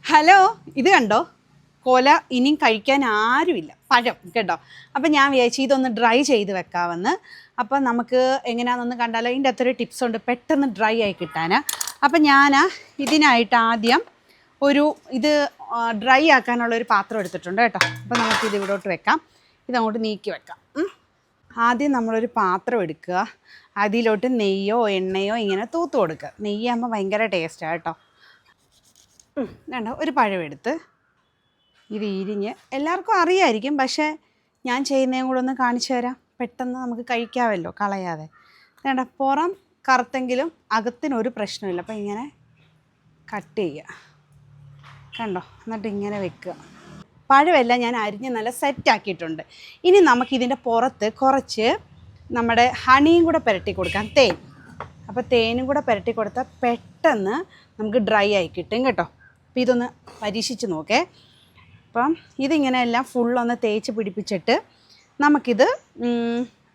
Hello, ഇത് കണ്ടോ? കൊല ഇനിയും കഴിക്കാൻ ആരുമില്ല, പഴം കേട്ടോ. അപ്പം ഞാൻ വിചാരിച്ചു ഇതൊന്ന് ഡ്രൈ ചെയ്ത് വെക്കാമെന്ന്. അപ്പം നമുക്ക് എങ്ങനെയാണെന്നൊന്ന് കണ്ടാലോ. ഇതിൻ്റെ അത്ര ടിപ്സ് ഉണ്ട് പെട്ടെന്ന് ഡ്രൈ ആയി കിട്ടാൻ. അപ്പം ഞാൻ ഇതിനായിട്ട് ആദ്യം ഇത് ഡ്രൈ ആക്കാനുള്ളൊരു പാത്രം എടുത്തിട്ടുണ്ട് കേട്ടോ. അപ്പം നമുക്കിത് ഇവിടോട്ട് വെക്കാം, ഇതങ്ങോട്ട് നീക്കി വെക്കാം. ആദ്യം നമ്മളൊരു പാത്രം എടുക്കുക, അതിലോട്ട് നെയ്യോ എണ്ണയോ ഇങ്ങനെ തൂത്ത് കൊടുക്കുക. നെയ്യാകുമ്പോൾ ഭയങ്കര ടേസ്റ്റാണ് കേട്ടോ. വേണ്ട, ഒരു പഴമെടുത്ത് ഇത് ഇരിഞ്ഞ് എല്ലാവർക്കും അറിയായിരിക്കും, പക്ഷേ ഞാൻ ചെയ്യുന്നതും കൂടെ ഒന്ന് കാണിച്ചു തരാം. പെട്ടെന്ന് നമുക്ക് കഴിക്കാമല്ലോ കളയാതെ. വേണ്ട, പുറം കറുത്തെങ്കിലും അകത്തിനൊരു പ്രശ്നമില്ല. അപ്പം ഇങ്ങനെ കട്ട് ചെയ്യുക കണ്ടോ, എന്നിട്ട് ഇങ്ങനെ വെക്കുക. പഴമെല്ലാം ഞാൻ അരിഞ്ഞ് നല്ല സെറ്റാക്കിയിട്ടുണ്ട്. ഇനി നമുക്കിതിൻ്റെ പുറത്ത് കുറച്ച് നമ്മുടെ ഹണിയും കൂടെ പുരട്ടി കൊടുക്കാം, തേൻ. അപ്പോൾ തേനും കൂടെ പുരട്ടി കൊടുത്താൽ പെട്ടെന്ന് നമുക്ക് ഡ്രൈ ആയി കിട്ടും കേട്ടോ. അപ്പോൾ ഇതൊന്ന് പരീക്ഷിച്ച് നോക്കേ. അപ്പം ഇതിങ്ങനെ എല്ലാം ഫുള്ളൊന്ന് തേച്ച് പിടിപ്പിച്ചിട്ട് നമുക്കിത്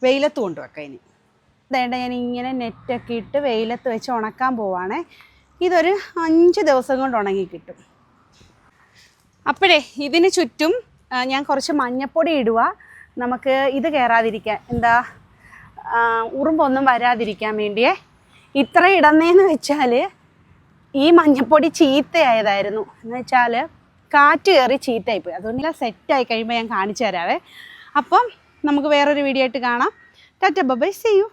വെയിലത്ത് കൊണ്ടുവെക്കാം. ഇനി അതേണ്ട ഞാൻ ഇങ്ങനെ നെറ്റൊക്കെ ഇട്ട് വെയിലത്ത് വെച്ച് ഉണക്കാൻ പോവാണേ. ഇതൊരു 5 ദിവസം കൊണ്ട് ഉണങ്ങി കിട്ടും. അപ്പോഴേ ഇതിന് ചുറ്റും ഞാൻ കുറച്ച് മഞ്ഞപ്പൊടി ഇടുക, നമുക്ക് ഇത് കയറാതിരിക്കാൻ, ഉറുമ്പൊന്നും വരാതിരിക്കാൻ വേണ്ടിയേ. ഇത്ര ഇടുന്നതെന്ന് വെച്ചാൽ ഈ മഞ്ഞപ്പൊടി ചീത്തയായതായിരുന്നു, എന്ന് വെച്ചാൽ കാറ്റ് കയറി ചീത്തയായിപ്പോയി. അതുകൊണ്ട് സെറ്റായി കഴിയുമ്പോൾ ഞാൻ കാണിച്ചു തരാവേ. അപ്പം നമുക്ക് വേറൊരു വീഡിയോ ആയിട്ട് കാണാം. Tata bye, see U.